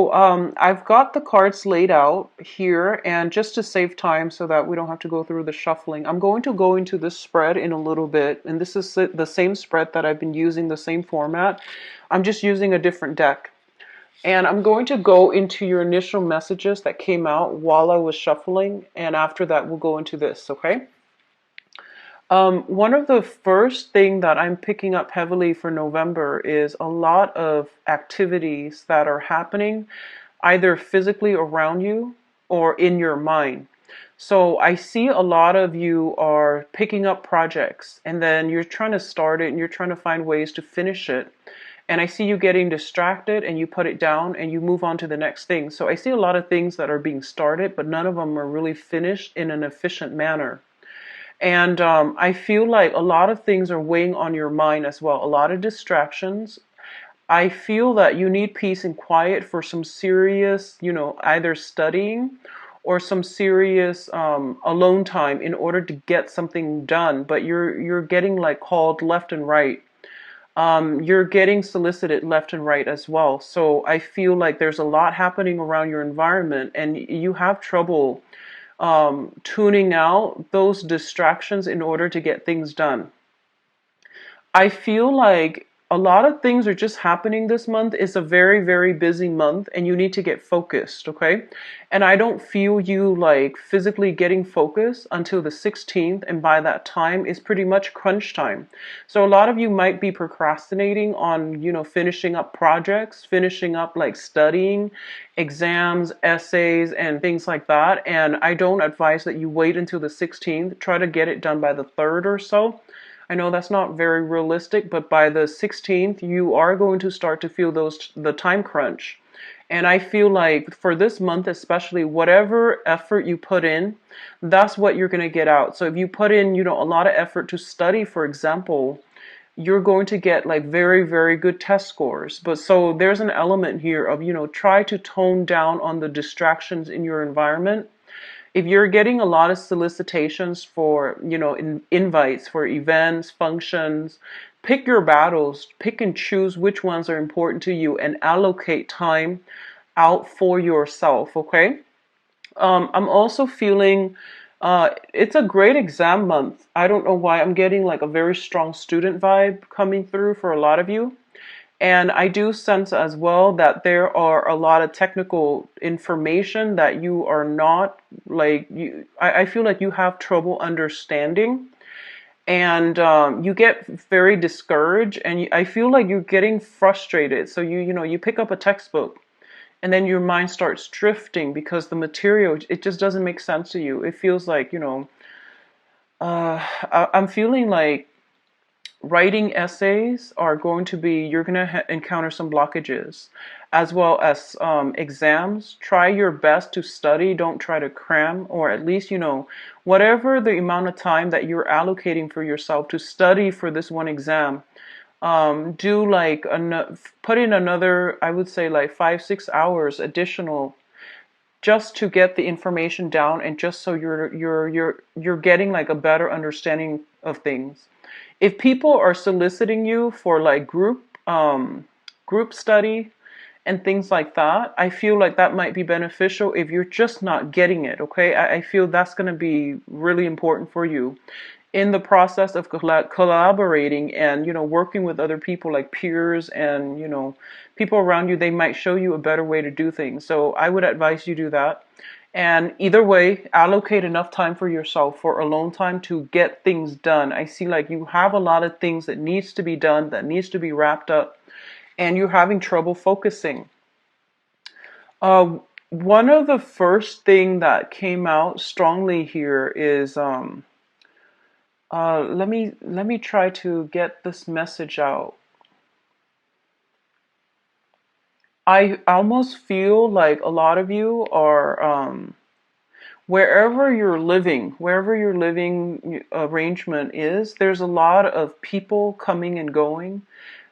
I've got the cards laid out here, and just to save time so that we don't have to go through the shuffling, I'm going to go into this spread in a little bit, and this is the same spread that I've been using, the same format. I'm just using a different deck. And I'm going to go into your initial messages that came out while I was shuffling, and after that we'll go into this, okay? One of the first thing that I'm picking up heavily for November is a lot of activities that are happening either physically around you or in your mind. So I see a lot of you are picking up projects and then you're trying to start it and you're trying to find ways to finish it. And I see you getting distracted and you put it down and you move on to the next thing. So I see a lot of things that are being started, but none of them are really finished in an efficient manner. And I feel like a lot of things are weighing on your mind as well, a lot of distractions. I feel that you need peace and quiet for some serious, either studying or some serious alone time in order to get something done. But you're getting like called left and right. You're getting solicited left and right as well. So I feel like there's a lot happening around your environment, and you have trouble tuning out those distractions in order to get things done. I feel like a lot of things are just happening this month. It's a very, very busy month and you need to get focused, okay? And I don't feel you like physically getting focused until the 16th, and by that time it's pretty much crunch time. So a lot of you might be procrastinating on, finishing up projects, finishing up like studying, exams, essays, and things like that. And I don't advise that you wait until the 16th. Try to get it done by the 3rd or so. I know that's not very realistic, but by the 16th, you are going to start to feel the time crunch. And I feel like for this month, especially, whatever effort you put in, that's what you're going to get out. So if you put in, a lot of effort to study, for example, you're going to get like very, very good test scores. But so there's an element here of, try to tone down on the distractions in your environment. If you're getting a lot of solicitations for, invites for events, functions, pick your battles, pick and choose which ones are important to you and allocate time out for yourself, okay? I'm also feeling it's a great exam month. I don't know why I'm getting like a very strong student vibe coming through for a lot of you. And I do sense as well that there are a lot of technical information that you are not I feel like you have trouble understanding, and you get very discouraged, and I feel like you're getting frustrated. So you pick up a textbook and then your mind starts drifting because the material, it just doesn't make sense to you. It feels like, I'm feeling like writing essays are going to be, you're going to encounter some blockages, as well as exams. Try your best to study. Don't try to cram, or at least, whatever the amount of time that you're allocating for yourself to study for this one exam. Do like put in another, I would say like 5-6 hours additional, just to get the information down, and just so you're getting like a better understanding of things. If people are soliciting you for like group study and things like that, I feel like that might be beneficial if you're just not getting it, okay? I feel that's going to be really important for you in the process of collaborating and, working with other people like peers and, people around you. They might show you a better way to do things. So I would advise you do that. And either way, allocate enough time for yourself, for alone time, to get things done. I see like you have a lot of things that needs to be done, that needs to be wrapped up, and you're having trouble focusing. One of the first thing that came out strongly here is let me try to get this message out. I almost feel like a lot of you are wherever your living arrangement is, there's a lot of people coming and going.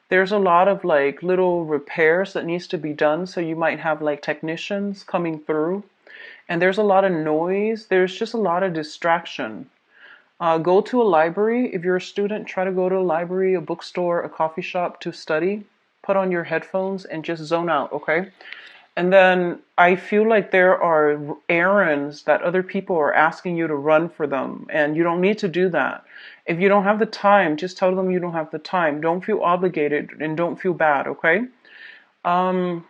There's a lot of like little repairs that needs to be done. So you might have like technicians coming through, and there's a lot of noise. There's just a lot of distraction. Go to a library. If you're a student, try to go to a library, a bookstore, a coffee shop to study. Put on your headphones and just zone out, okay? And then I feel like there are errands that other people are asking you to run for them, and you don't need to do that. If you don't have the time, just tell them you don't have the time. Don't feel obligated and don't feel bad, okay? Um,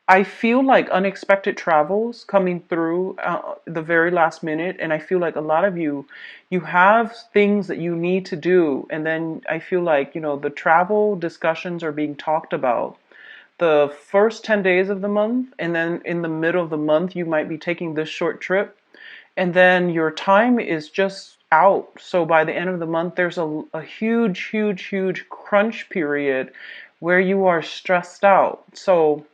I feel like unexpected travels coming through the very last minute, and I feel like a lot of you have things that you need to do, and then I feel like, the travel discussions are being talked about the first 10 days of the month, and then in the middle of the month, you might be taking this short trip, and then your time is just out. So by the end of the month, there's a huge, huge, huge crunch period where you are stressed out. So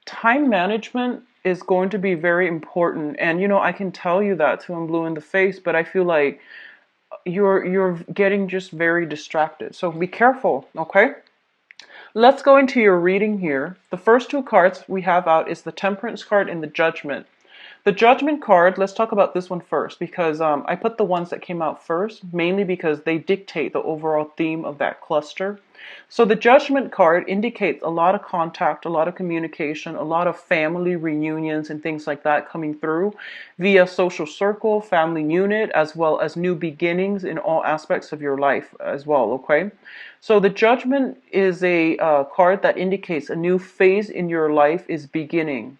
time management is going to be very important. And I can tell you that till I'm blue in the face, but I feel like you're getting just very distracted. So be careful, okay? Let's go into your reading here. The first two cards we have out is the Temperance card and the Judgment. The Judgment card, let's talk about this one first because I put the ones that came out first, mainly because they dictate the overall theme of that cluster. So the Judgment card indicates a lot of contact, a lot of communication, a lot of family reunions and things like that coming through via social circle, family unit, as well as new beginnings in all aspects of your life as well, okay? So the Judgment is a card that indicates a new phase in your life is beginning.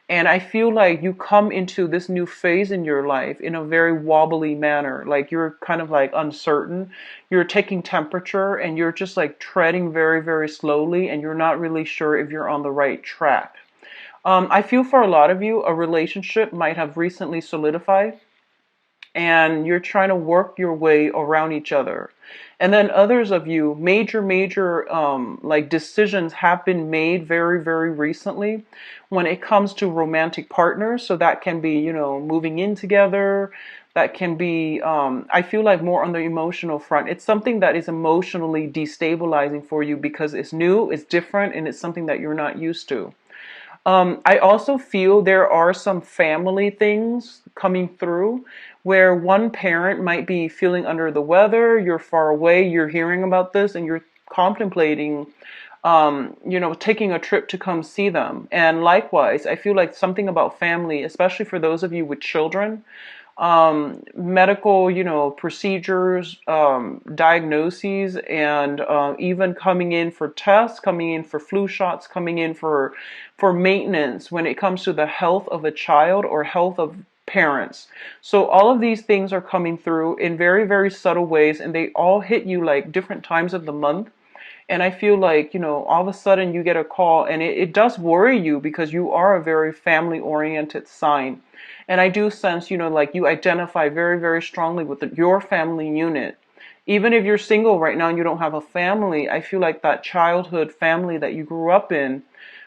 And I feel like you come into this new phase in your life in a very wobbly manner. Like you're kind of like uncertain. You're taking temperature and you're just like treading very, very slowly and you're not really sure if you're on the right track. I feel for a lot of you, a relationship might have recently solidified and you're trying to work your way around each other. And then others of you, major like decisions have been made very, very recently when it comes to romantic partners. So that can be, moving in together. That can be, I feel like more on the emotional front. It's something that is emotionally destabilizing for you because it's new, it's different, and it's something that you're not used to. I also feel there are some family things coming through where one parent might be feeling under the weather, you're far away, you're hearing about this, and you're contemplating, taking a trip to come see them. And likewise, I feel like something about family, especially for those of you with children, medical, procedures, diagnoses, and even coming in for tests, coming in for flu shots, coming in for maintenance when it comes to the health of a child or health of parents. So all of these things are coming through in very, very subtle ways, and they all hit you like different times of the month. And I feel like, all of a sudden you get a call and it does worry you because you are a very family oriented sign. And I do sense, like you identify very, very strongly with your family unit. Even if you're single right now and you don't have a family, I feel like that childhood family that you grew up in,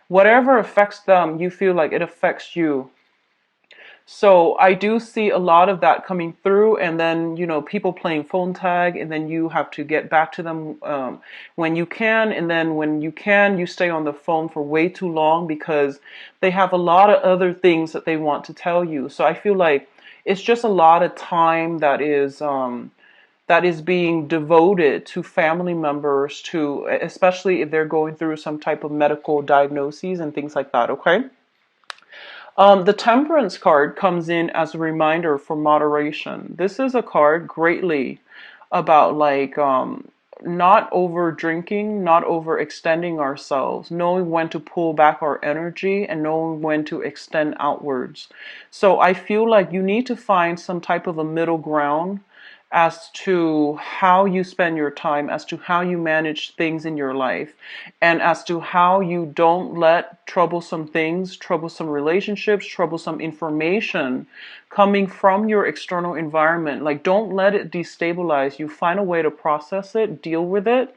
whatever affects them, you feel like it affects you. So I do see a lot of that coming through, and then people playing phone tag, and then you have to get back to them when you can, and then when you can, you stay on the phone for way too long because they have a lot of other things that they want to tell you. So I feel like it's just a lot of time that is being devoted to family members, to especially if they're going through some type of medical diagnoses and things like that. Okay. The Temperance card comes in as a reminder for moderation. This is a card greatly about like not over drinking, not overextending ourselves, knowing when to pull back our energy and knowing when to extend outwards. So I feel like you need to find some type of a middle ground as to how you spend your time, as to how you manage things in your life, and as to how you don't let troublesome things, troublesome relationships, troublesome information coming from your external environment, like don't let it destabilize you. Find a way to process it, deal with it.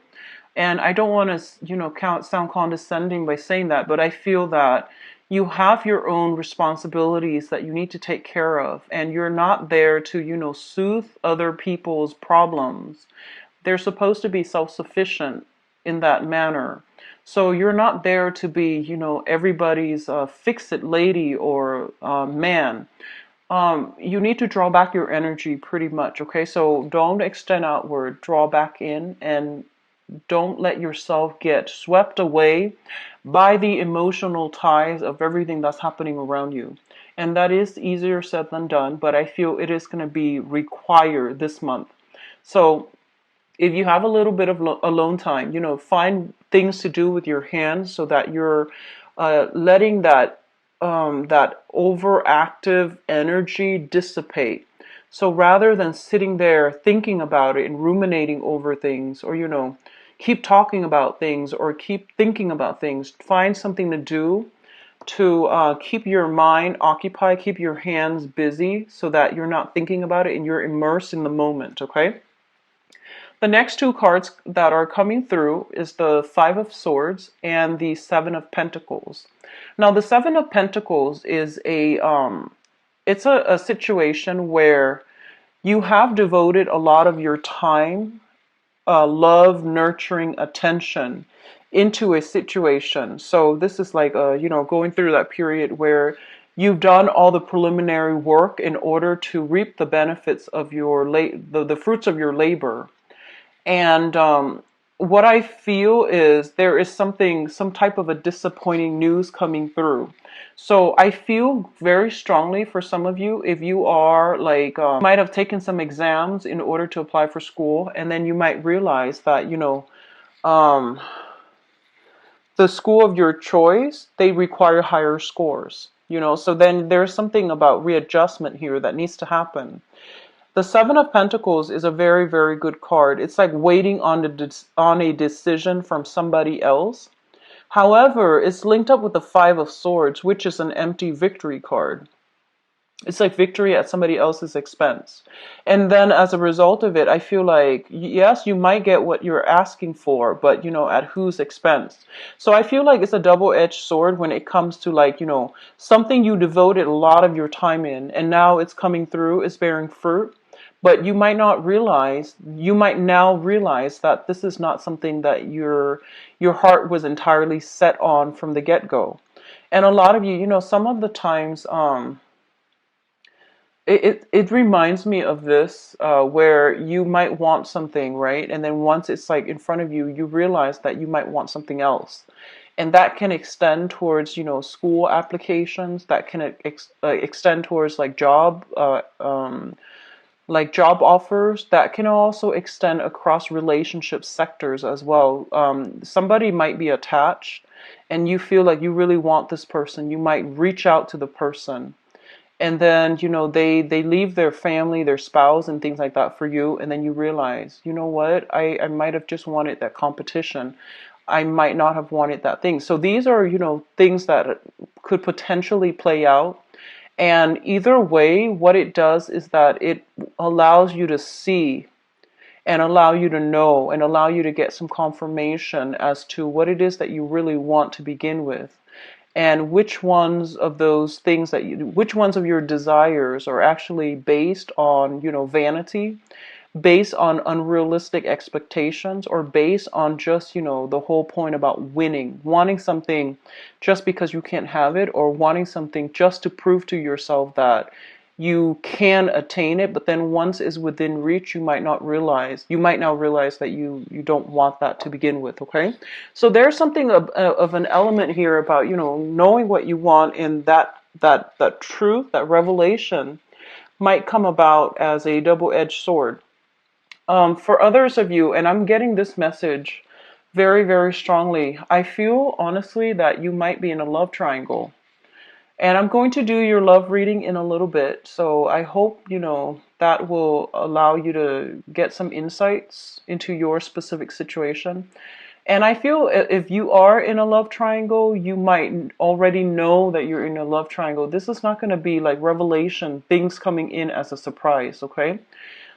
And I don't want to, sound condescending by saying that, but I feel that you have your own responsibilities that you need to take care of, and you're not there to, soothe other people's problems. They're supposed to be self-sufficient in that manner. So you're not there to be, everybody's fix-it lady or man. You need to draw back your energy pretty much, okay? So don't extend outward, draw back in, and Don't let yourself get swept away by the emotional ties of everything that's happening around you. And that is easier said than done, but I feel it is going to be required this month. So if you have a little bit of alone time, find things to do with your hands so that you're letting that overactive energy dissipate. So rather than sitting there thinking about it and ruminating over things, or keep talking about things or keep thinking about things, find something to do to keep your mind occupied, keep your hands busy, so that you're not thinking about it and you're immersed in the moment. Okay. The next two cards that are coming through is the Five of Swords and the Seven of Pentacles. Now, the Seven of Pentacles is it's a situation where you have devoted a lot of your time, love, nurturing, attention into a situation. So this is like, going through that period where you've done all the preliminary work in order to reap the benefits of the fruits of your labor. And what I feel is there is some type of a disappointing news coming through. So I feel very strongly for some of you, if you are like, might have taken some exams in order to apply for school, and then you might realize that, um, the school of your choice, they require higher scores, so then there's something about readjustment here that needs to happen. The Seven of Pentacles is a very, very good card. It's like waiting on a decision from somebody else. However, it's linked up with the Five of Swords, which is an empty victory card. It's like victory at somebody else's expense. And then as a result of it, I feel like, yes, you might get what you're asking for, but, at whose expense? So I feel like it's a double-edged sword when it comes to like, something you devoted a lot of your time in, and now it's coming through, it's bearing fruit. But you might not realize, you might now realize that this is not something that your heart was entirely set on from the get-go. And a lot of you, some of the times, it reminds me of this, where you might want something, right? And then once it's like in front of you, you realize that you might want something else. And that can extend towards, school applications, that can extend towards like job offers, that can also extend across relationship sectors as well. Somebody might be attached and you feel like you really want this person. You might reach out to the person, and then they leave their family, their spouse and things like that for you, and then you realize, you know what, I might have just wanted that competition. I might not have wanted that thing. So these are things that could potentially play out. And either way, what it does is that it allows you to see and allow you to know and allow you to get some confirmation as to what it is that you really want to begin with, and which ones of those things which ones of your desires are actually based on, vanity, based on unrealistic expectations, or based on just, the whole point about winning, wanting something just because you can't have it, or wanting something just to prove to yourself that you can attain it, but then once it's within reach, you might now realize that you don't want that to begin with. Okay, so there's something of an element here about, knowing what you want, and that truth, that revelation might come about as a double-edged sword. For others of you, and I'm getting this message very, very strongly, I feel honestly that you might be in a love triangle. And I'm going to do your love reading in a little bit. So I hope, that will allow you to get some insights into your specific situation. And I feel if you are in a love triangle, you might already know that you're in a love triangle. This is not going to be like revelation, things coming in as a surprise, okay?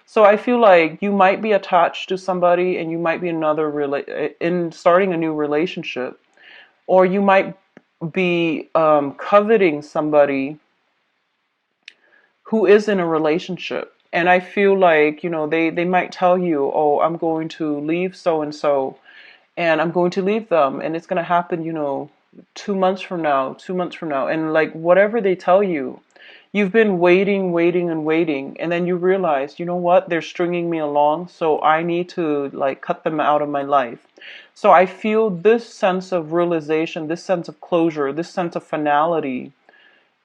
So I feel like you might be attached to somebody, and you might be in starting a new relationship, or you might be coveting somebody who is in a relationship. And I feel like, they might tell you, oh, I'm going to leave so and so, and I'm going to leave them, and it's going to happen, 2 months from now, 2 months from now, and like whatever they tell you, you've been waiting, waiting, and waiting, and then you realize, you know what, they're stringing me along, so I need to like cut them out of my life. So I feel this sense of realization, this sense of closure, this sense of finality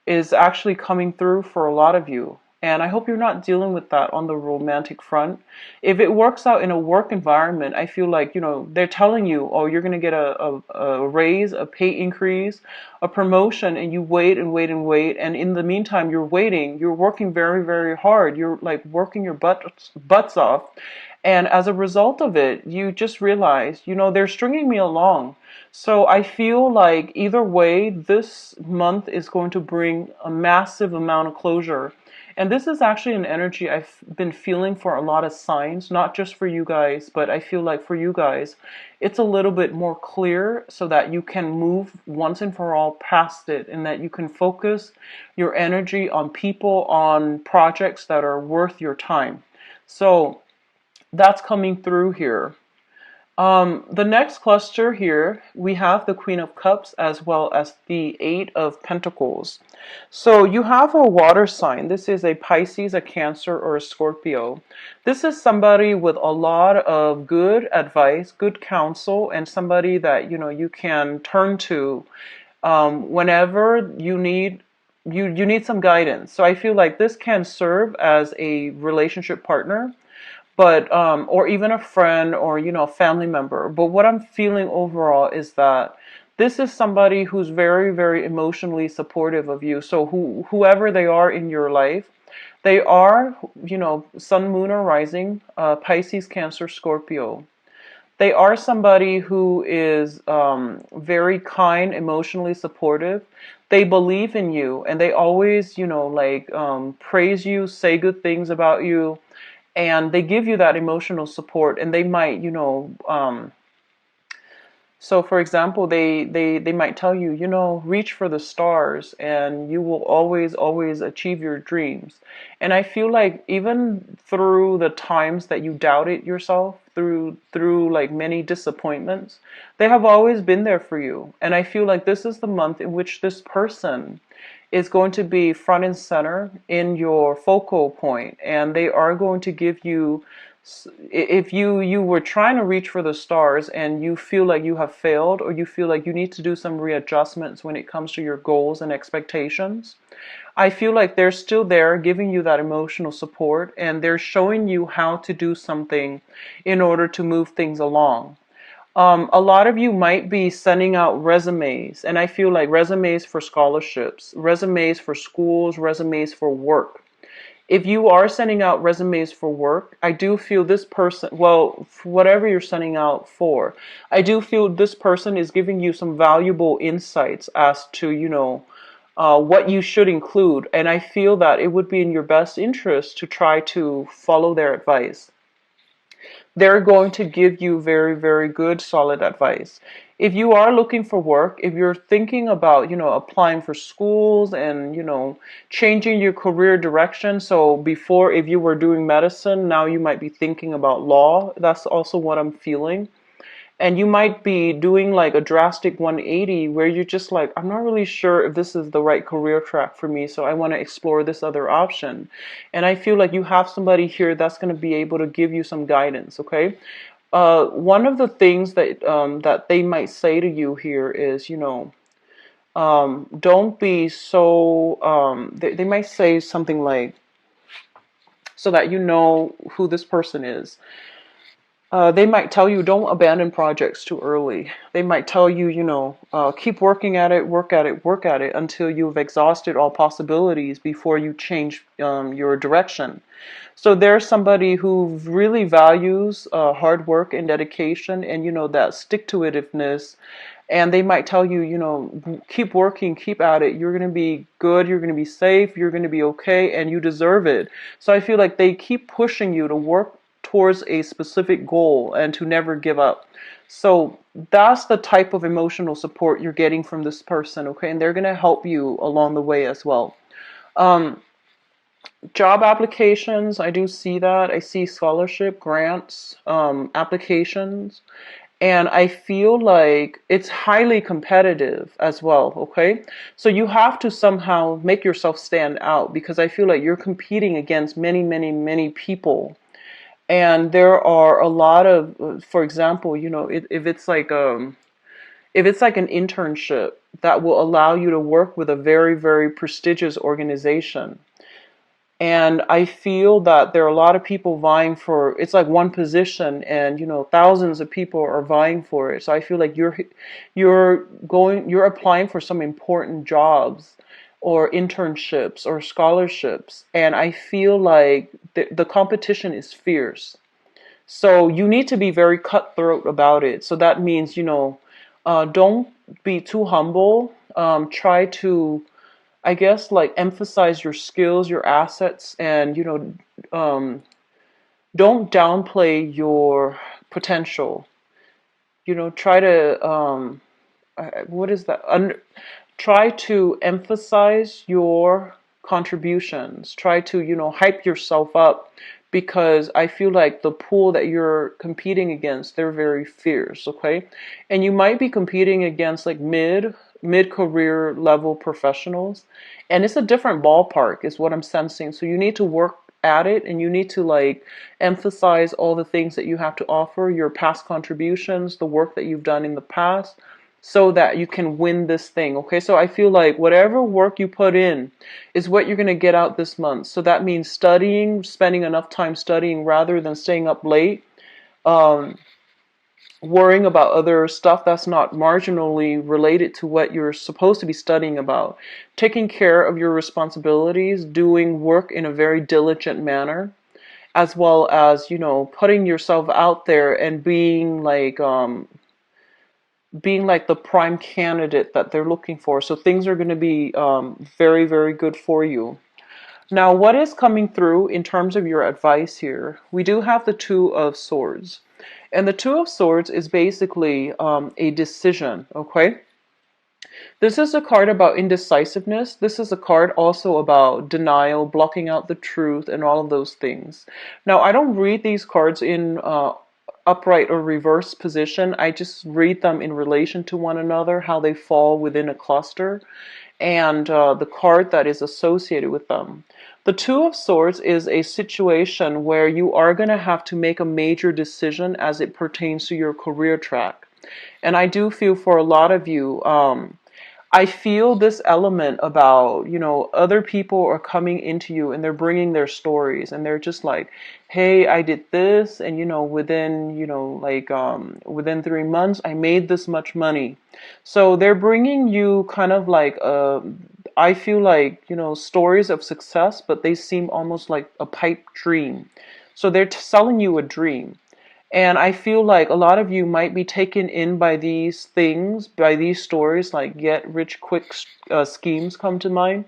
is actually coming through for a lot of you. And I hope you're not dealing with that on the romantic front. If it works out in a work environment, I feel like, they're telling you, oh, you're going to get a raise, a pay increase, a promotion, and you wait and wait and wait. And in the meantime, you're waiting, you're working very, very hard. You're like working your butts off. And as a result of it, you just realize, they're stringing me along. So I feel like either way, this month is going to bring a massive amount of closure. And this is actually an energy I've been feeling for a lot of signs, not just for you guys, but I feel like for you guys, it's a little bit more clear so that you can move once and for all past it and that you can focus your energy on people, on projects that are worth your time. So that's coming through here. The next cluster here, we have the Queen of Cups as well as the Eight of Pentacles. So you have a water sign. This is a Pisces, a Cancer, or a Scorpio. This is somebody with a lot of good advice, good counsel, and somebody that, you can turn to whenever you need some guidance. So I feel like this can serve as a relationship partner, but or even a friend or a family member. But what I'm feeling overall is that this is somebody who's very, very emotionally supportive of you. So whoever they are in your life, they are, sun, moon, or rising, Pisces, Cancer, Scorpio. They are somebody who is very kind, emotionally supportive. They believe in you, and they always, praise you, say good things about you, and they give you that emotional support. And they might, so for example, they might tell you, reach for the stars and you will always, always achieve your dreams. And I feel like even through the times that you doubted yourself, through like many disappointments, they have always been there for you. And I feel like this is the month in which this person is going to be front and center in your focal point, and they are going to give you, if you were trying to reach for the stars and you feel like you have failed, or you feel like you need to do some readjustments when it comes to your goals and expectations, I feel like they're still there giving you that emotional support, and they're showing you how to do something in order to move things along. A lot of you might be sending out resumes, and I feel like resumes for scholarships, resumes for schools, resumes for work. If you are sending out resumes for work, I do feel this person, well, whatever you're sending out for, I do feel this person is giving you some valuable insights as to, what you should include. And I feel that it would be in your best interest to try to follow their advice. They're going to give you very, very good, solid advice. If you are looking for work, if you're thinking about, applying for schools and, changing your career direction. So before, if you were doing medicine, now you might be thinking about law. That's also what I'm feeling. And you might be doing like a drastic 180 where you're just like, I'm not really sure if this is the right career track for me, so I want to explore this other option. And I feel like you have somebody here that's going to be able to give you some guidance, okay? One of the things that they might say to you here is, don't be so, they might say something like, so that you know who this person is. They might tell you don't abandon projects too early. They might tell you, keep working at it, work at it, work at it until you've exhausted all possibilities before you change your direction. So there's somebody who really values hard work and dedication and, that stick-to-itiveness. And they might tell you, keep working, keep at it. You're going to be good. You're going to be safe. You're going to be okay. And you deserve it. So I feel like they keep pushing you to work towards a specific goal and to never give up. So that's the type of emotional support you're getting from this person, okay? And they're going to help you along the way as well. Job applications, I do see that. I see scholarship, grants, applications. And I feel like it's highly competitive as well, okay? So you have to somehow make yourself stand out, because I feel like you're competing against many, many, many people. And there are a lot of, for example, if it's like an internship that will allow you to work with a very, very prestigious organization. And I feel that there are a lot of people vying for, it's like one position, and thousands of people are vying for it. So I feel like you're applying for some important jobs or internships or scholarships, and I feel like the competition is fierce. So you need to be very cutthroat about it. So that means, don't be too humble. Try to, I guess, like, emphasize your skills, your assets, and, don't downplay your potential. Try to, what is that? Try to emphasize your contributions. Try to, hype yourself up, because I feel like the pool that you're competing against, they're very fierce, okay? And you might be competing against like mid career level professionals, and it's a different ballpark is what I'm sensing. So you need to work at it, and you need to like emphasize all the things that you have to offer, your past contributions, the work that you've done in the past, so that you can win this thing. Okay, so I feel like whatever work you put in is what you're going to get out this month. So that means studying, spending enough time studying rather than staying up late, um, worrying about other stuff that's not marginally related to what you're supposed to be studying about, taking care of your responsibilities, doing work in a very diligent manner, as well as, putting yourself out there and being like the prime candidate that they're looking for. So things are going to be very, very good for you. Now, what is coming through in terms of your advice here? We do have the Two of Swords. And the Two of Swords is basically a decision, okay? This is a card about indecisiveness. This is a card also about denial, blocking out the truth, and all of those things. Now, I don't read these cards in upright or reverse position. I just read them in relation to one another, how they fall within a cluster, and the card that is associated with them. The Two of Swords is a situation where you are going to have to make a major decision as it pertains to your career track. And I do feel for a lot of you, I feel this element about, other people are coming into you and they're bringing their stories, and they're just like, hey, I did this, and, within, within 3 months, I made this much money. So they're bringing you kind of like, I feel like, stories of success, but they seem almost like a pipe dream. So they're selling you a dream. And I feel like a lot of you might be taken in by these things, by these stories, like get rich quick schemes come to mind,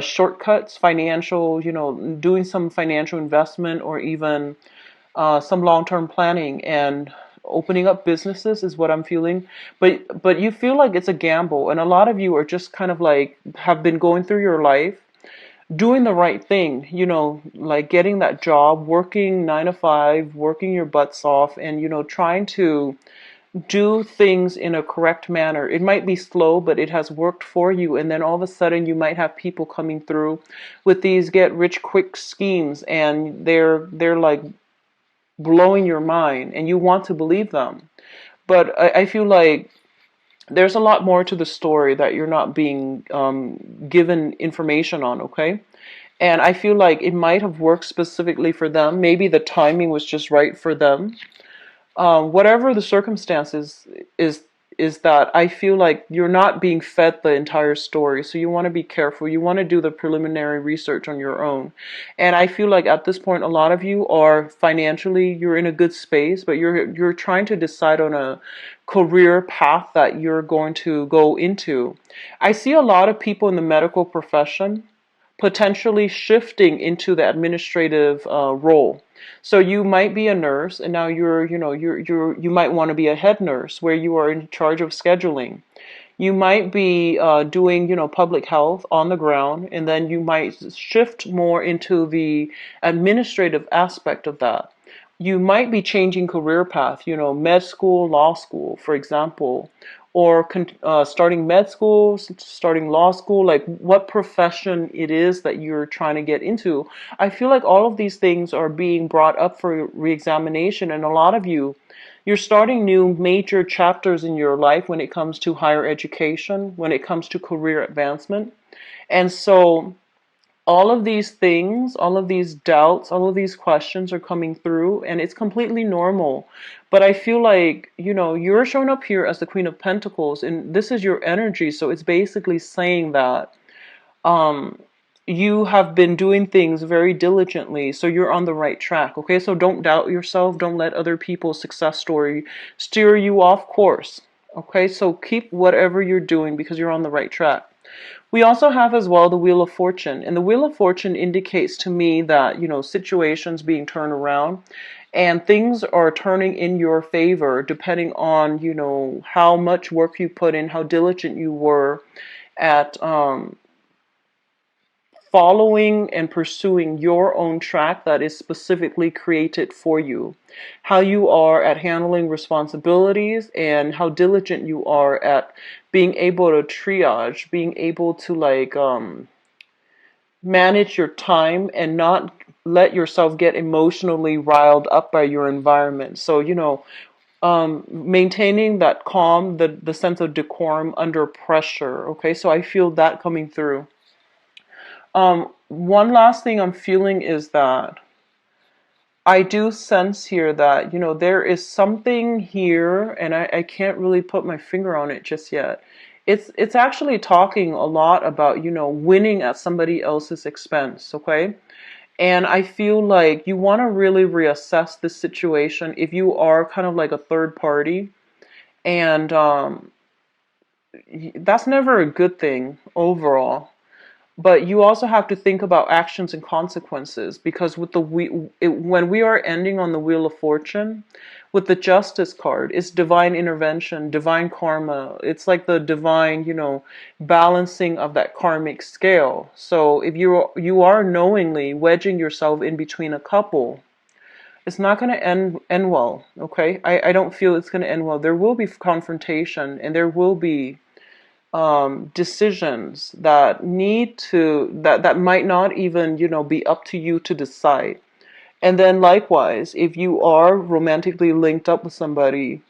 shortcuts, financial, doing some financial investment, or even some long-term planning and opening up businesses is what I'm feeling. But you feel like it's a gamble, and a lot of you are just kind of like have been going through your life doing the right thing, like getting that job, working 9 to 5, working your butts off, and, trying to do things in a correct manner. It might be slow, but it has worked for you. And then all of a sudden you might have people coming through with these get rich quick schemes, and they're like blowing your mind, and you want to believe them. But I feel like there's a lot more to the story that you're not being given information on, okay? And I feel like it might have worked specifically for them. Maybe the timing was just right for them. Whatever the circumstances is that I feel like you're not being fed the entire story. So you want to be careful. You want to do the preliminary research on your own. And I feel like at this point, a lot of you are financially, you're in a good space, but you're trying to decide on a career path that you're going to go into. I see a lot of people in the medical profession potentially shifting into the administrative role. So you might be a nurse, and now you might want to be a head nurse where you are in charge of scheduling. You might be doing, public health on the ground, and then you might shift more into the administrative aspect of that. you might be changing career path, med school, law school, for example, or starting med school, starting law school, like what profession it is that you're trying to get into. I feel like all of these things are being brought up for reexamination, and a lot of you're starting new major chapters in your life when it comes to higher education, when it comes to career advancement. And so all of these things, all of these doubts, all of these questions are coming through, and it's completely normal. But I feel like, you're showing up here as the Queen of Pentacles, and this is your energy. So it's basically saying that um, you have been doing things very diligently, so you're on the right track. Okay, so don't doubt yourself. Don't let other people's success story steer you off course. Okay, so keep whatever you're doing because you're on the right track. We also have as well the Wheel of Fortune. And the Wheel of Fortune indicates to me that, situations being turned around and things are turning in your favor depending on, how much work you put in, how diligent you were at following and pursuing your own track that is specifically created for you, how you are at handling responsibilities, and how diligent you are at being able to triage, being able to manage your time and not let yourself get emotionally riled up by your environment. So, maintaining that calm, the sense of decorum under pressure. Okay, so I feel that coming through. One last thing I'm feeling is that I do sense here that, there is something here, and I can't really put my finger on it just yet. It's actually talking a lot about, winning at somebody else's expense, okay? And I feel like you want to really reassess this situation if you are kind of like a third party. And that's never a good thing overall. But you also have to think about actions and consequences, because with when we are ending on the Wheel of Fortune, with the Justice card, it's divine intervention, divine karma. It's like the divine, balancing of that karmic scale. So if you are knowingly wedging yourself in between a couple, it's not going to end well. Okay, I don't feel it's going to end well. There will be confrontation, and there will be decisions that that might not even be up to you to decide. And then likewise, if you are romantically linked up with somebody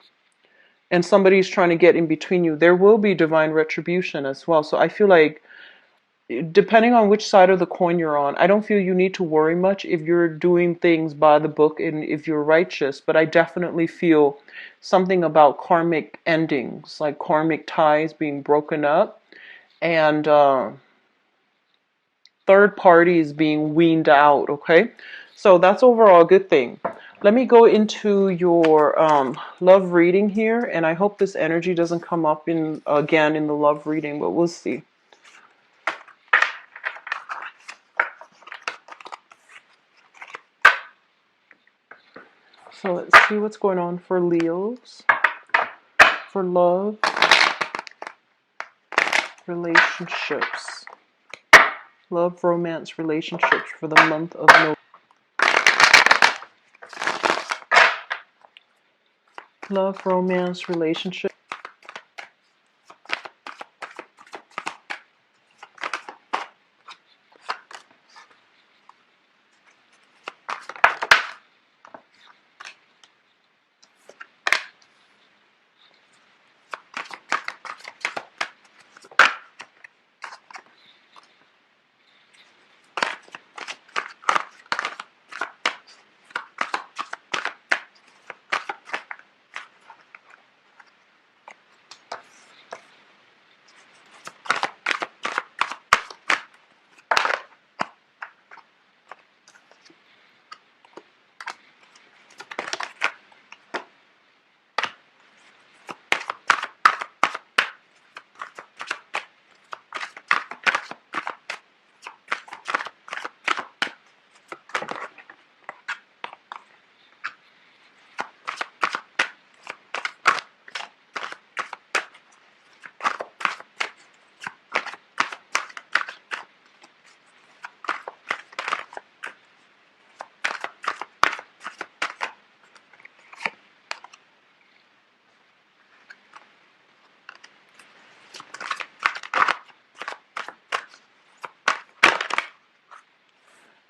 and somebody's trying to get in between you, there will be divine retribution as well. So I feel like depending on which side of the coin you're on, I don't feel you need to worry much if you're doing things by the book and if you're righteous. But I definitely feel something about karmic endings, like karmic ties being broken up, and third parties being weaned out. Okay, so that's overall a good thing. Let me go into your love reading here, and I hope this energy doesn't come up again in the love reading, but we'll see. So let's see what's going on for Leos, for love, relationships, love, romance, relationships for the month of November. Love, romance, relationship.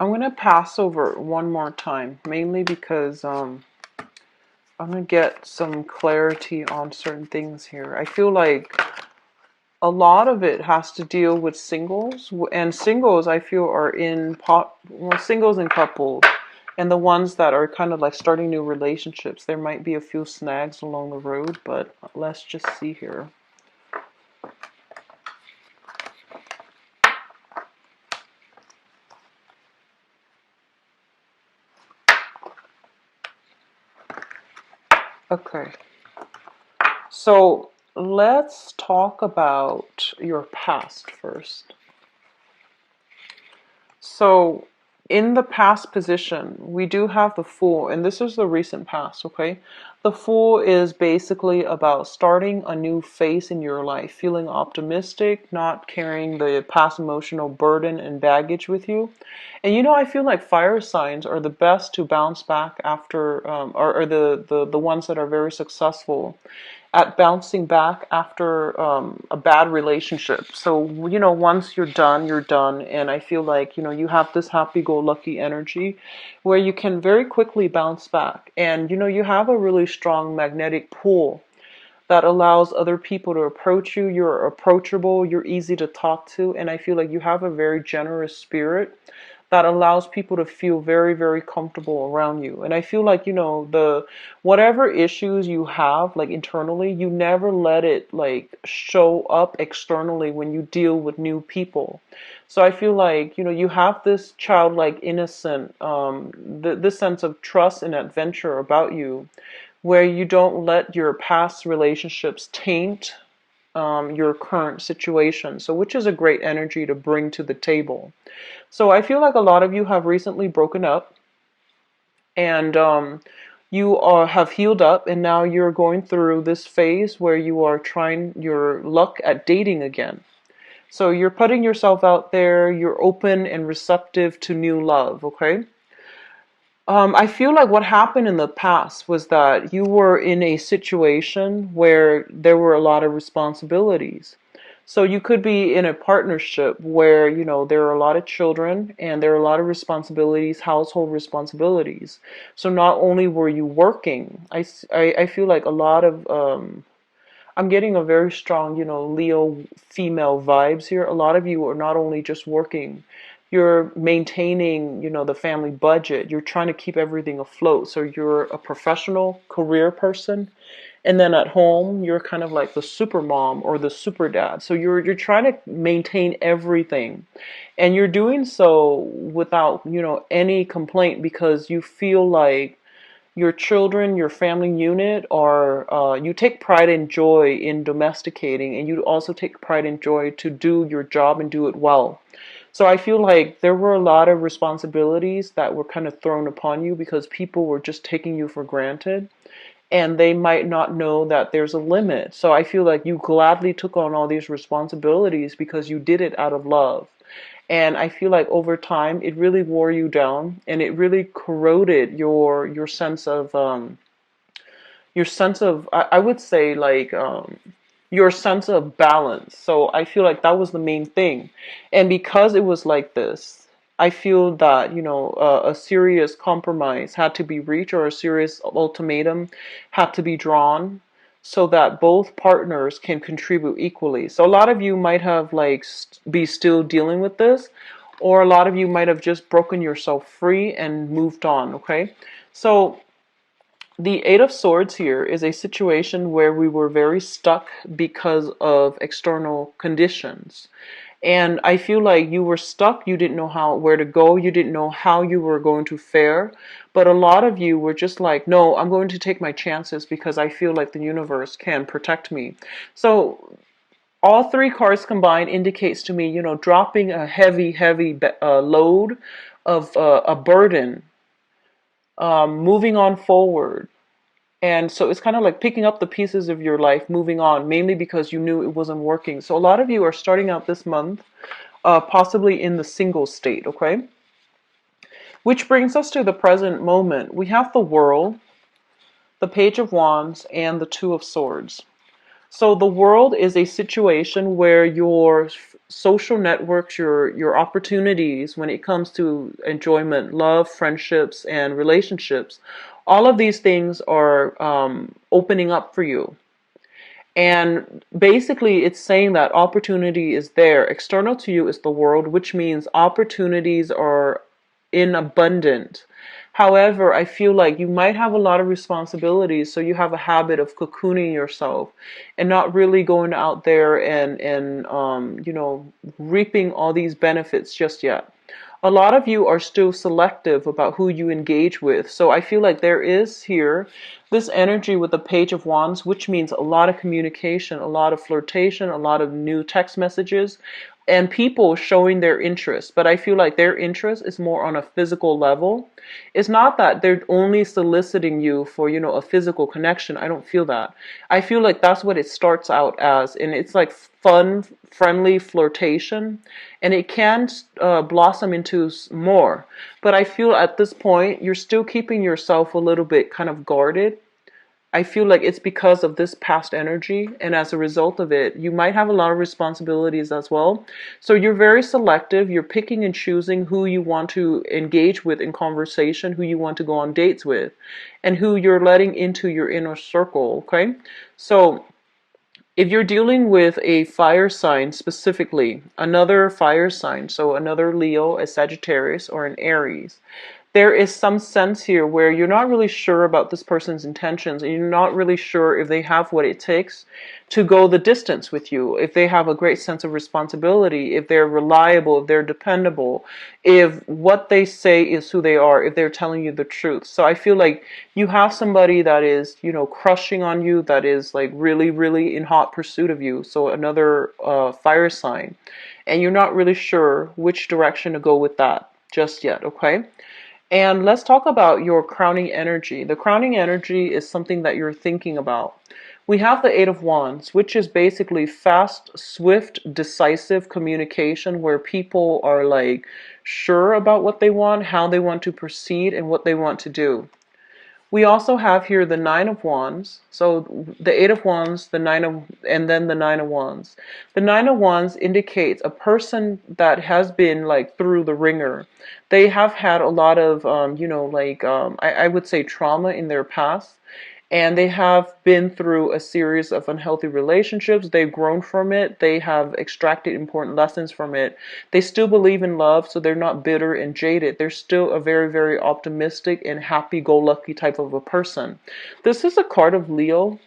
I'm going to pass over it one more time, mainly because I'm going to get some clarity on certain things here. I feel like a lot of it has to deal with singles, and singles I feel are in singles and couples, and the ones that are kind of like starting new relationships. There might be a few snags along the road, but let's just see here. Okay, so let's talk about your past first. So, in the past position, we do have the Fool, and this is the recent past, okay? The Fool is basically about starting a new phase in your life, feeling optimistic, not carrying the past emotional burden and baggage with you. And I feel like fire signs are the best to bounce back after, or the ones that are very successful at bouncing back after a bad relationship. So, once you're done, you're done. And I feel like, you have this happy go lucky energy where you can very quickly bounce back. And, you have a really strong magnetic pull that allows other people to approach you. You're approachable, you're easy to talk to. And I feel like you have a very generous spirit that allows people to feel very, very comfortable around you. And I feel like, the whatever issues you have, like internally, you never let it like show up externally when you deal with new people. So I feel like, you have this childlike innocent, this sense of trust and adventure about you where you don't let your past relationships taint your current situation. So, which is a great energy to bring to the table. So I feel like a lot of you have recently broken up, and have healed up, and now you're going through this phase where you are trying your luck at dating again. So you're putting yourself out there, you're open and receptive to new love, okay? I feel like what happened in the past was that you were in a situation where there were a lot of responsibilities. So you could be in a partnership where, there are a lot of children and there are a lot of responsibilities, household responsibilities. So not only were you working, I feel like a lot of, I'm getting a very strong, Leo female vibes here. A lot of you are not only just working, you're maintaining, the family budget. You're trying to keep everything afloat. So you're a professional career person. And then at home, you're kind of like the super mom or the super dad. So you're trying to maintain everything. And you're doing so without, any complaint because you feel like your children, your family unit, are you take pride and joy in domesticating, and you also take pride and joy to do your job and do it well. So I feel like there were a lot of responsibilities that were kind of thrown upon you because people were just taking you for granted and they might not know that there's a limit. So I feel like you gladly took on all these responsibilities because you did it out of love. And I feel like over time it really wore you down and it really corroded your sense of I would say like your sense of balance. So I feel like that was the main thing. And because it was like this, I feel that, a serious compromise had to be reached or a serious ultimatum had to be drawn so that both partners can contribute equally. So a lot of you might have like be still dealing with this, or a lot of you might have just broken yourself free and moved on, okay? So the Eight of Swords here is a situation where we were very stuck because of external conditions. And I feel like you were stuck, you didn't know where to go, you didn't know how you were going to fare. But a lot of you were just like, no, I'm going to take my chances because I feel like the universe can protect me. So all three cards combined indicates to me, dropping a heavy, heavy load of a burden, moving on forward. And so it's kind of like picking up the pieces of your life, moving on, mainly because you knew it wasn't working. So a lot of you are starting out this month, possibly in the single state, okay? Which brings us to the present moment. We have the World, the Page of Wands, and the Two of Swords. So the world is a situation where your social networks, your opportunities when it comes to enjoyment, love, friendships, and relationships, all of these things are opening up for you. And basically, it's saying that opportunity is there. External to you is the world, which means opportunities are in abundant. However, I feel like you might have a lot of responsibilities, so you have a habit of cocooning yourself and not really going out there and reaping all these benefits just yet. A lot of you are still selective about who you engage with. So I feel like there is here this energy with the Page of Wands, which means a lot of communication, a lot of flirtation, a lot of new text messages, and people showing their interest. But I feel like their interest is more on a physical level. It's not that they're only soliciting you for, a physical connection. I don't feel that. I feel like that's what it starts out as, and it's like fun, friendly flirtation, and it can blossom into more. But I feel at this point, you're still keeping yourself a little bit kind of guarded. I feel like it's because of this past energy, and as a result of it, you might have a lot of responsibilities as well. So you're very selective. You're picking and choosing who you want to engage with in conversation, who you want to go on dates with, and who you're letting into your inner circle, okay? So if you're dealing with a fire sign specifically, another fire sign, so another Leo, a Sagittarius, or an Aries, there is some sense here where you're not really sure about this person's intentions, and you're not really sure if they have what it takes to go the distance with you, if they have a great sense of responsibility, if they're reliable, if they're dependable, if what they say is who they are, if they're telling you the truth. So I feel like you have somebody that is, crushing on you, that is like really, really in hot pursuit of you. So another fire sign. And you're not really sure which direction to go with that just yet, okay? And let's talk about your crowning energy. The crowning energy is something that you're thinking about. We have the Eight of Wands, which is basically fast, swift, decisive communication where people are like sure about what they want, how they want to proceed, and what they want to do. We also have here the Nine of Wands. So the Eight of Wands, and then the Nine of Wands. The Nine of Wands indicates a person that has been like through the ringer. They have had a lot of, I would say trauma in their past. And they have been through a series of unhealthy relationships. They've grown from it. They have extracted important lessons from it. They still believe in love, so they're not bitter and jaded. They're still a very, very optimistic and happy-go-lucky type of a person. This is a card of Leo.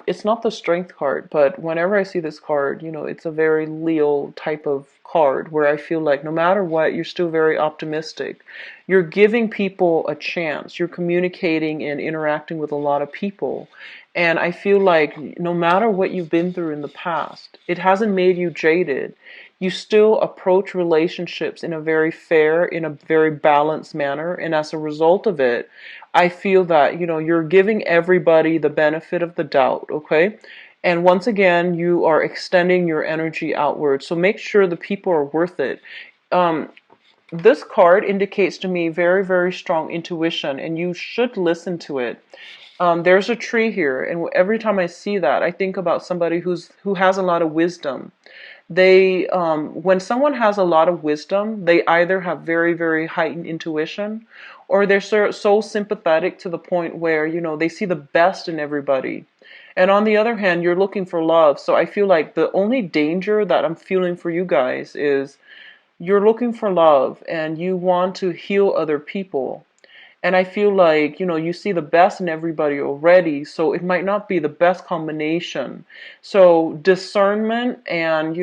It's not the strength card, but whenever I see this card, it's a very Leo type of card where I feel like no matter what, you're still very optimistic. You're giving people a chance. You're communicating and interacting with a lot of people. And I feel like no matter what you've been through in the past, it hasn't made you jaded. You still approach relationships in a very fair, in a very balanced manner. And as a result of it, I feel that, you're giving everybody the benefit of the doubt, okay? And once again, you are extending your energy outward. So make sure the people are worth it. This card indicates to me very, very strong intuition, and you should listen to it. There's a tree here, and every time I see that, I think about somebody who has a lot of wisdom. When someone has a lot of wisdom, they either have very, very heightened intuition, or they're so sympathetic to the point where, they see the best in everybody. And on the other hand, you're looking for love. So I feel like the only danger that I'm feeling for you guys is you're looking for love and you want to heal other people. And I feel like, you see the best in everybody already, so it might not be the best combination. So discernment and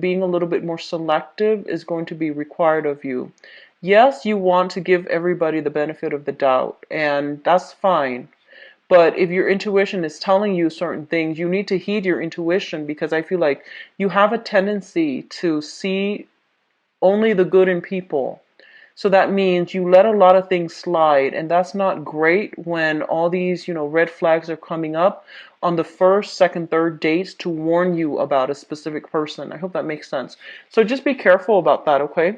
being a little bit more selective is going to be required of you. Yes, you want to give everybody the benefit of the doubt, and that's fine. But if your intuition is telling you certain things, you need to heed your intuition, because I feel like you have a tendency to see only the good in people. So that means you let a lot of things slide, and that's not great when all these, red flags are coming up on the first, second, third dates to warn you about a specific person. I hope that makes sense. So just be careful about that, okay?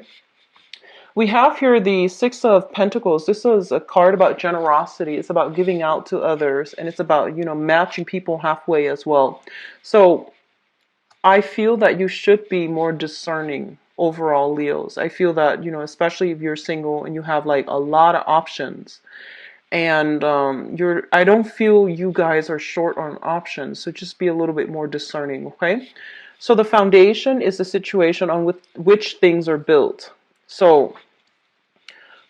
We have here the Six of Pentacles. This is a card about generosity. It's about giving out to others, and it's about, matching people halfway as well. So I feel that you should be more discerning overall, Leos. I feel that, especially if you're single and you have like a lot of options, and I don't feel you guys are short on options, so just be a little bit more discerning, okay? So the foundation is the situation on which things are built. So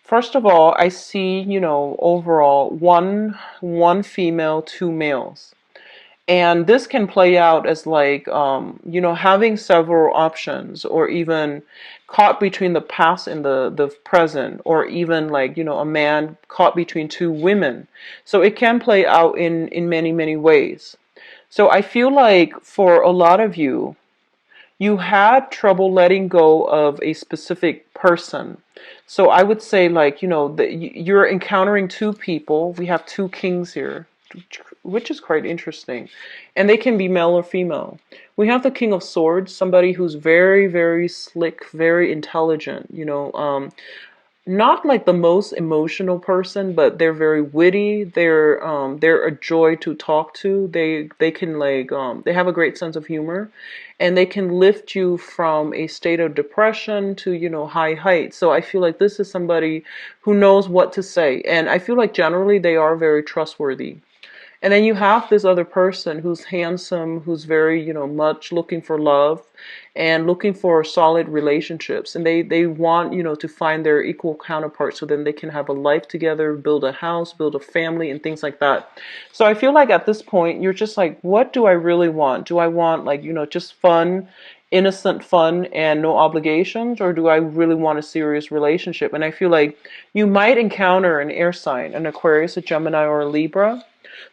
first of all, I see, overall one female, two males. And this can play out as like, having several options, or even caught between the past and the present, or even like, a man caught between two women. So it can play out in many, many ways. So I feel like for a lot of you, you had trouble letting go of a specific person. So I would say, like, that you're encountering two people. We have two kings here, which is quite interesting. And they can be male or female. We have the King of Swords, somebody who's very, very slick, very intelligent, not like the most emotional person, but they're very witty. They're a joy to talk to. They can like they have a great sense of humor, and they can lift you from a state of depression to, high heights. So I feel like this is somebody who knows what to say, and I feel like generally they are very trustworthy. And then you have this other person who's handsome, who's very, much looking for love and looking for solid relationships. And they want, to find their equal counterpart so then they can have a life together, build a house, build a family, and things like that. So I feel like at this point, you're just like, what do I really want? Do I want, like, just fun, innocent fun and no obligations, or do I really want a serious relationship? And I feel like you might encounter an air sign, an Aquarius, a Gemini, or a Libra.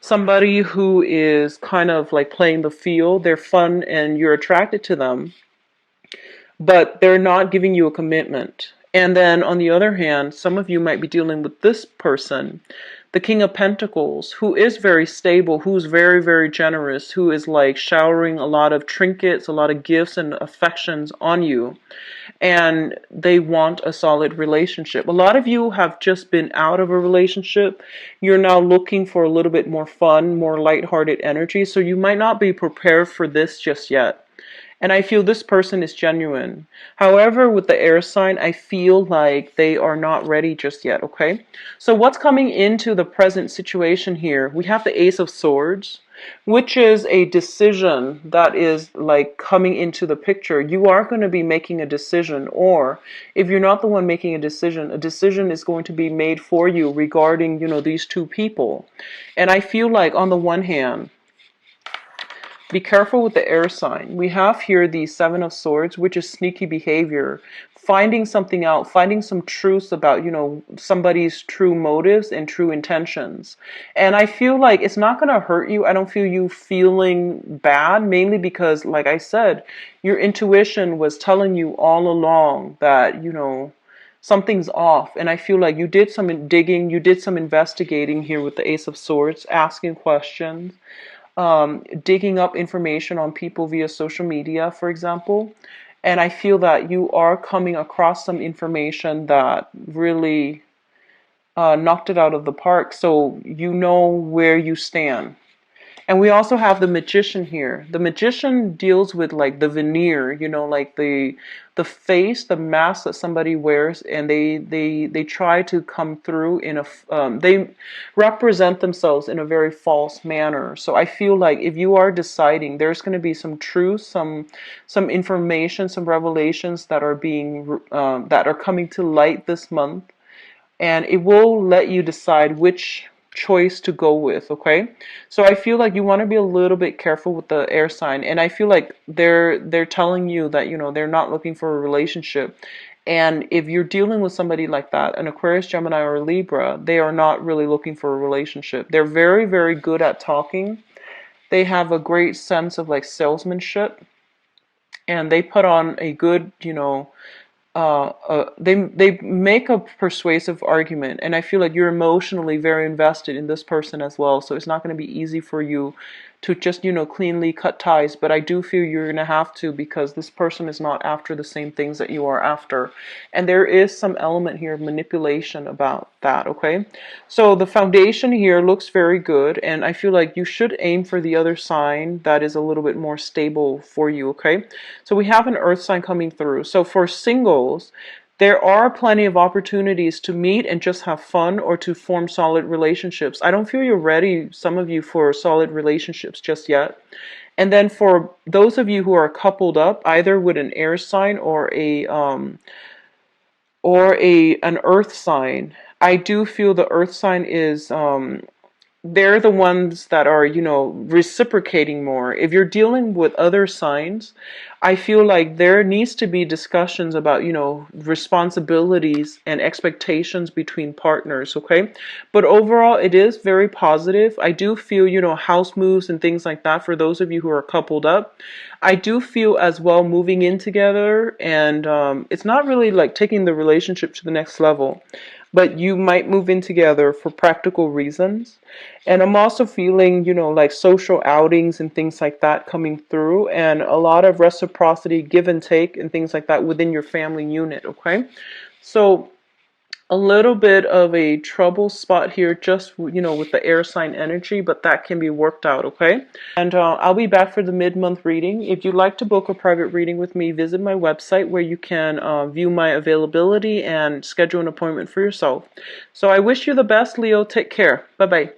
Somebody who is kind of like playing the field. They're fun and you're attracted to them, but they're not giving you a commitment. And then on the other hand, some of you might be dealing with this person, the King of Pentacles, who is very stable, who's very, very generous, who is like showering a lot of trinkets, a lot of gifts and affections on you. And they want a solid relationship. A lot of you have just been out of a relationship. You're now looking for a little bit more fun, more lighthearted energy. So you might not be prepared for this just yet. And I feel this person is genuine. However, with the air sign, I feel like they are not ready just yet, okay? So what's coming into the present situation here? We have the Ace of Swords, which is a decision that is like coming into the picture. You are going to be making a decision, or if you're not the one making a decision is going to be made for you regarding, these two people. And I feel like on the one hand, be careful with the air sign. We have here the Seven of Swords, which is sneaky behavior, finding something out, finding some truths about, somebody's true motives and true intentions. And I feel like it's not going to hurt you. I don't feel you feeling bad, mainly because, like I said, your intuition was telling you all along that, something's off. And I feel like you did some digging, you did some investigating here with the Ace of Swords, asking questions, digging up information on people via social media, for example. And I feel that you are coming across some information that really knocked it out of the park. So you know where you stand. And we also have the Magician here. The Magician deals with like the veneer, like the face, the mask that somebody wears, and they try to come through in a they represent themselves in a very false manner. So I feel like if you are deciding, there's going to be some truth, some information, some revelations that are being that are coming to light this month, and it will let you decide which choice to go with, okay? So I feel like you want to be a little bit careful with the air sign, and I feel like they're telling you that, they're not looking for a relationship. And if you're dealing with somebody like that, an Aquarius, Gemini, or Libra, they are not really looking for a relationship. They're very, very good at talking. They have a great sense of like salesmanship, and they put on a good, they make a persuasive argument, and I feel like you're emotionally very invested in this person as well. So it's not going to be easy for you to just, cleanly cut ties. But I do feel you're going to have to, because this person is not after the same things that you are after. And there is some element here of manipulation about that, okay? So the foundation here looks very good, and I feel like you should aim for the other sign that is a little bit more stable for you, okay? So we have an earth sign coming through. So for singles, there are plenty of opportunities to meet and just have fun, or to form solid relationships. I don't feel you're ready, some of you, for solid relationships just yet. And then for those of you who are coupled up, either with an air sign or an earth sign, I do feel the earth sign is they're the ones that are, reciprocating more. If you're dealing with other signs, I feel like there needs to be discussions about, responsibilities and expectations between partners, okay? But overall, it is very positive. I do feel, house moves and things like that for those of you who are coupled up. I do feel as well moving in together, and it's not really like taking the relationship to the next level, but you might move in together for practical reasons. And I'm also feeling, like social outings and things like that coming through, and a lot of reciprocity, give and take, and things like that within your family unit, okay? So a little bit of a trouble spot here, just, with the air sign energy, but that can be worked out, okay? And I'll be back for the mid-month reading. If you'd like to book a private reading with me, visit my website where you can view my availability and schedule an appointment for yourself. So I wish you the best, Leo. Take care. Bye-bye.